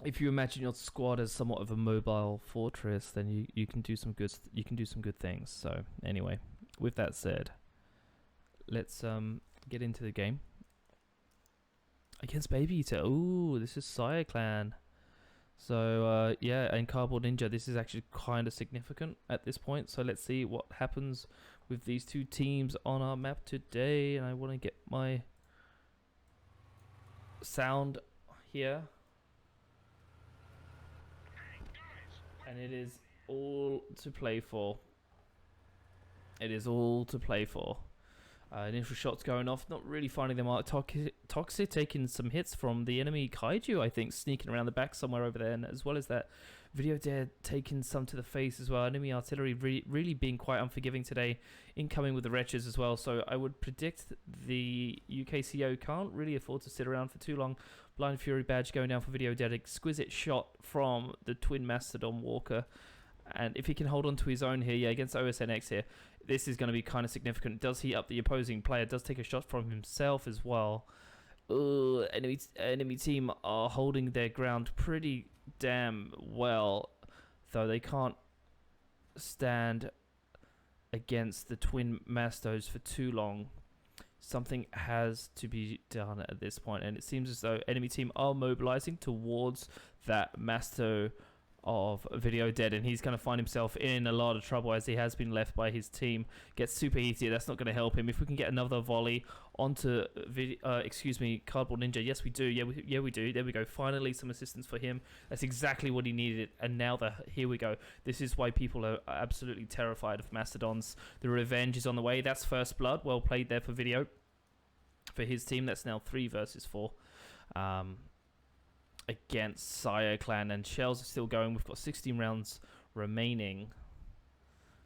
if you imagine your squad as somewhat of a mobile fortress, then you can do some good things. So anyway, with that said, let's get into the game against Baby Eater. Ooh, this is Sire Clan. So yeah, and Cardboard Ninja, this is actually kind of significant at this point. So let's see what happens with these two teams on our map today. And I want to get my sound here. And it is all to play for. It is all to play for. Initial shots going off, not really finding them out. Toxic taking some hits from the enemy Kaiju, I think, sneaking around the back somewhere over there, and as well as that, Video Dead taking some to the face as well. Enemy artillery really being quite unforgiving today, incoming with the wretches as well. So I would predict the UKCO can't really afford to sit around for too long. Blind Fury badge going down for Video Dead. Exquisite shot from the Twin Mastodon Walker. And if he can hold on to his own here, yeah, against OSNX here, this is going to be kind of significant. Does he up the opposing player? Does take a shot from himself as well. Enemy team are holding their ground pretty damn well, though they can't stand against the Twin Mastos for too long. Something has to be done at this point, and it seems as though enemy team are mobilizing towards that Masto of Video Dead, and he's going to find himself in a lot of trouble as he has been left by his team. Gets super heated. That's not going to help him. If we can get another volley onto Cardboard Ninja, yes we do. Yeah we do. There we go. Finally some assistance for him. That's exactly what he needed. And now here we go. This is why people are absolutely terrified of Mastodons. The revenge is on the way. That's first blood. Well played there for Video. For his team, that's now 3 versus 4. Against Sire Clan, and shells are still going. We've got 16 rounds remaining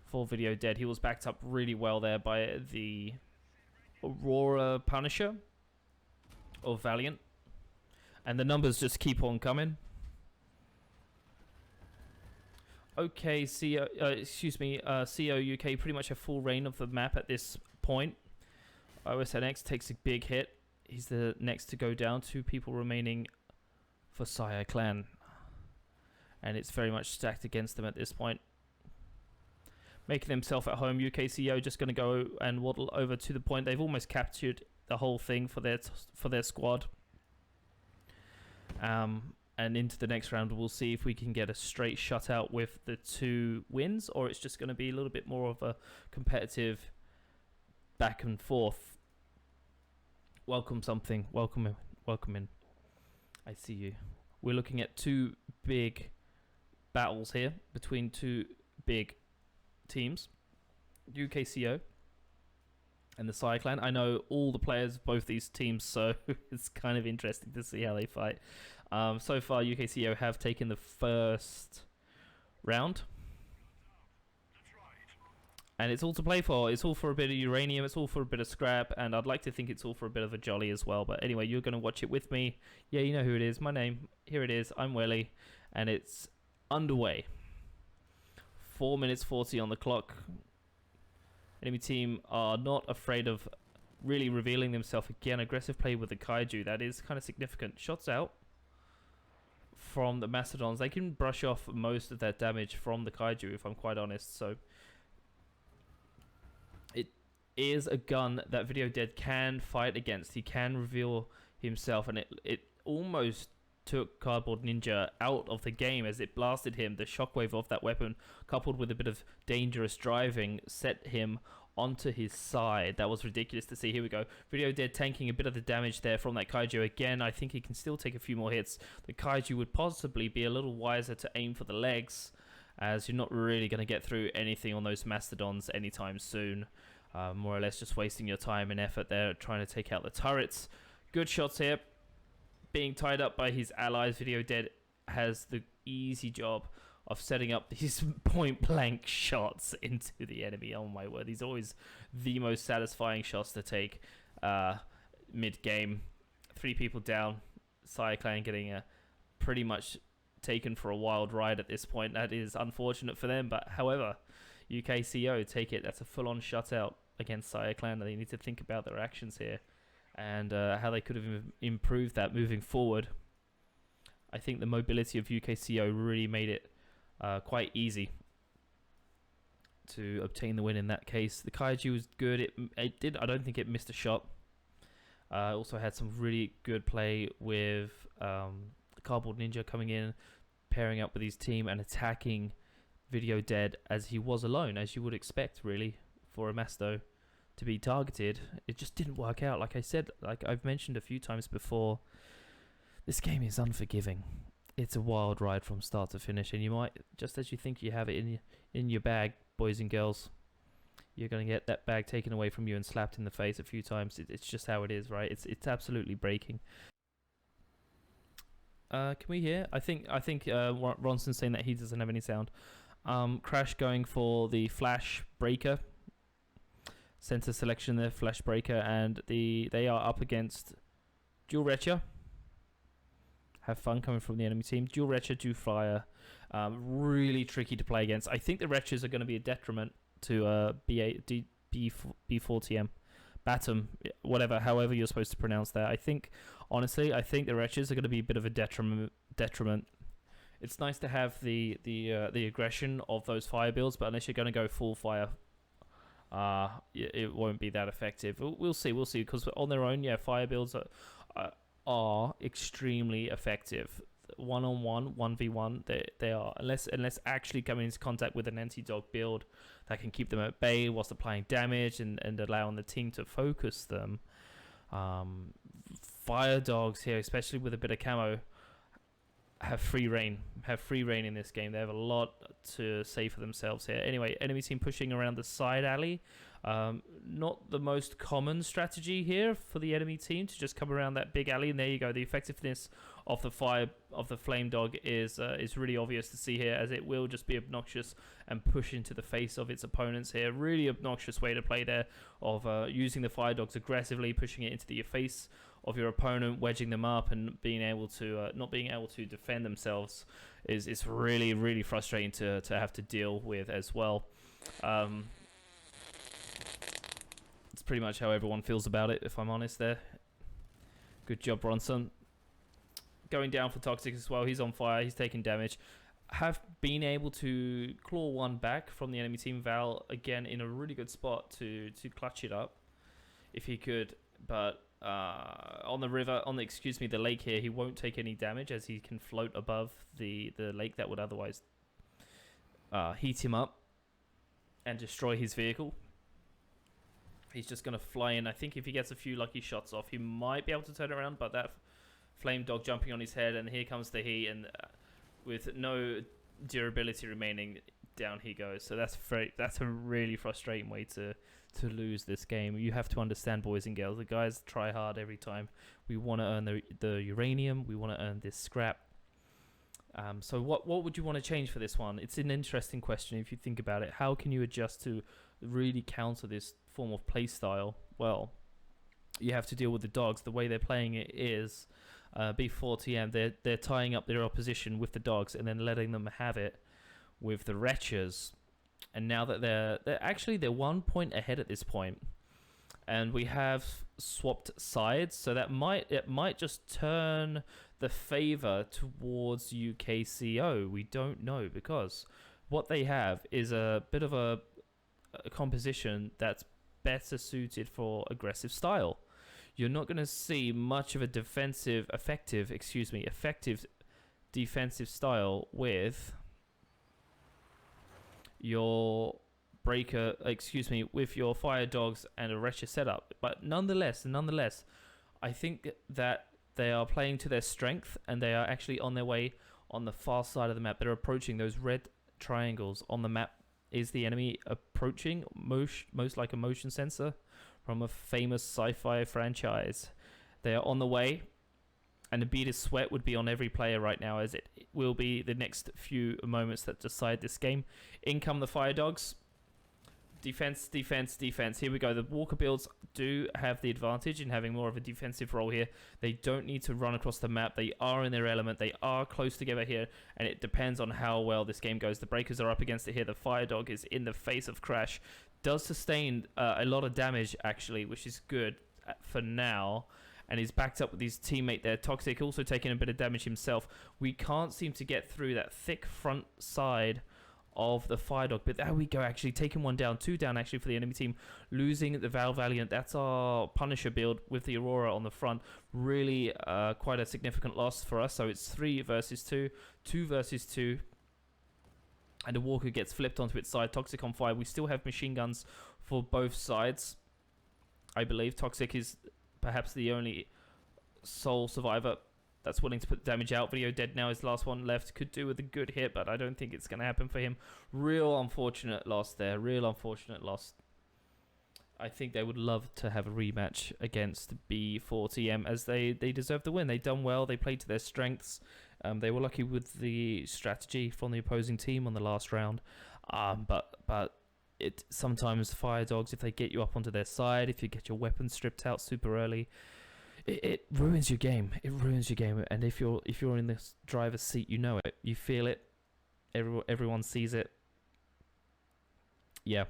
for Video Dead. He was backed up really well there by the Aurora Punisher of Valiant, and the numbers just keep on coming. Okay, CO UK pretty much have full reign of the map at this point. OSNX takes a big hit. He's the next to go down. 2 people remaining for Sire Clan, and it's very much stacked against them at this point. Making themselves at home. UKCO just going to go and waddle over to the point. They've almost captured the whole thing for their squad. And into the next round, we'll see if we can get a straight shutout with the 2 wins, or it's just going to be a little bit more of a competitive back and forth. Welcome in. I see you. We're looking at 2 big battles here between 2 big teams, UKCO and the Sire Clan. I know all the players of both these teams, so it's kind of interesting to see how they fight. So far, UKCO have taken the first round. And it's all to play for. It's all for a bit of uranium. It's all for a bit of scrap. And I'd like to think it's all for a bit of a jolly as well. But anyway, you're going to watch it with me. Yeah, you know who it is. My name. Here it is. I'm Willie. And it's underway. 4 minutes 40 on the clock. Enemy team are not afraid of really revealing themselves. Again, aggressive play with the Kaiju. That is kind of significant. Shots out from the Mastodons. They can brush off most of that damage from the Kaiju, if I'm quite honest. So is a gun that Video Dead can fight against. He can reveal himself, and it almost took Cardboard Ninja out of the game as it blasted him. The shockwave of that weapon, coupled with a bit of dangerous driving, set him onto his side. That was ridiculous to see. Here we go. Video Dead tanking a bit of the damage there from that Kaiju. Again, I think he can still take a few more hits. The Kaiju would possibly be a little wiser to aim for the legs, as you're not really going to get through anything on those Mastodons anytime soon. More or less just wasting your time and effort there trying to take out the turrets. Good shots here. Being tied up by his allies, Video Dead has the easy job of setting up these point-blank shots into the enemy. Oh my word, these are always the most satisfying shots to take mid-game. 3 people down. Sire Clan getting pretty much taken for a wild ride at this point. That is unfortunate for them, but however, UKCO take it. That's a full-on shutout against Sire Clan. They need to think about their actions here and how they could have improved that moving forward. I think the mobility of UKCO really made it quite easy to obtain the win in that case. The Kaiju was good. It did. I don't think it missed a shot. Also had some really good play with Cardboard Ninja coming in, pairing up with his team and attacking Video Dead as he was alone, as you would expect really for a Masto to be targeted. It just didn't work out. Like I said, like I've mentioned a few times before, this game is unforgiving. It's a wild ride from start to finish, and you might, just as you think you have it in your bag, boys and girls, you're going to get that bag taken away from you and slapped in the face a few times. It's just how it is, right? It's absolutely breaking. Can we hear? I think Ronson's saying that he doesn't have any sound. Crash going for the Flash Breaker. Center selection there, Flash Breaker, and they are up against Dual Retcher. Have fun coming from the enemy team. Dual Retcher, Dual Flyer. Really tricky to play against. I think the Retchers are going to be a detriment to B4TM. Batum, whatever, however you're supposed to pronounce that. Honestly, I think the Retchers are going to be a bit of a detriment. It's nice to have the aggression of those fire builds, but unless you're going to go full fire, it won't be that effective. We'll see, because on their own, yeah, fire builds are extremely effective. 1-on-1, 1v1, they are, unless actually coming into contact with an anti-dog build that can keep them at bay whilst applying damage and allowing the team to focus them. Fire dogs here, especially with a bit of camo, have free reign in this game. They have a lot to say for themselves here. Anyway, enemy team pushing around the side alley. Not the most common strategy here for the enemy team to just come around that big alley, and there you go. The effectiveness of the flame dog is really obvious to see here, as it will just be obnoxious and push into the face of its opponents here. Really obnoxious way to play there, of using the fire dogs aggressively, pushing it into the face of your opponent, wedging them up, and being able to not being able to defend themselves is really, really frustrating to have to deal with as well. It's pretty much how everyone feels about it, if I'm honest there. Good job, Bronson. Going down for Toxic as well. He's on fire. He's taking damage. Have been able to claw one back from the enemy team. Val, again, in a really good spot to clutch it up if he could. But on the lake here, he won't take any damage as he can float above the lake that would otherwise heat him up and destroy his vehicle. He's just going to fly in. I think if he gets a few lucky shots off, he might be able to turn it around, but that flame dog jumping on his head, and here comes the heat, and with no durability remaining, down he goes. So that's a really frustrating way to lose this game. You have to understand, boys and girls, the guys try hard every time. We want to earn the uranium. We want to earn this scrap. So what would you want to change for this one? It's an interesting question if you think about it. How can you adjust to really counter this form of play style? Well, you have to deal with the dogs. The way they're playing it is B4TM. They're tying up their opposition with the dogs and then letting them have it with the Retchers. And now that they're 1 point ahead at this point, and we have swapped sides, so it might just turn the favor towards UKCO. We don't know, because what they have is a bit of a composition that's better suited for aggressive style. You're not going to see much of a effective defensive style with your breaker, with your fire dogs and a Retcher setup. But nonetheless, I think that they are playing to their strength, and they are actually on their way on the far side of the map. They're approaching those red triangles on the map. Is the enemy approaching? Most like a motion sensor from a famous sci-fi franchise. They are on the way, and a bead of sweat would be on every player right now, as it will be the next few moments that decide this game. In come the fire dogs. Defense. Here we go. The Walker builds do have the advantage in having more of a defensive role here. They don't need to run across the map. They are in their element. They are close together here, and it depends on how well this game goes. The Breakers are up against it here. The Fire Dog is in the face of Crash. Does sustain a lot of damage, actually, which is good for now. and he's backed up with his teammate there. Toxic also taking a bit of damage himself. We can't seem to get through that thick front side of the Fire Dog, but there we go, actually taking one down, 2 down actually for the enemy team, losing the Val Valiant. That's our Punisher build with the Aurora on the front. Really quite a significant loss for us. So it's 3 versus 2, 2 versus 2, and the Walker gets flipped onto its side. Toxic on fire. We still have machine guns for both sides. I believe Toxic is perhaps the only sole survivor that's willing to put damage out. Video dead now. His last one left. Could do with a good hit, but I don't think it's going to happen for him. Real unfortunate loss there. Real unfortunate loss. I think they would love to have a rematch against B4TM, as they deserve the win. They done well. They played to their strengths. They were lucky with the strategy from the opposing team on the last round. But it sometimes Fire Dogs, if they get you up onto their side, if you get your weapons stripped out super early, it ruins your game. It ruins your game. And if you're in this driver's seat, you know it. You feel it. Everyone sees it. Yeah.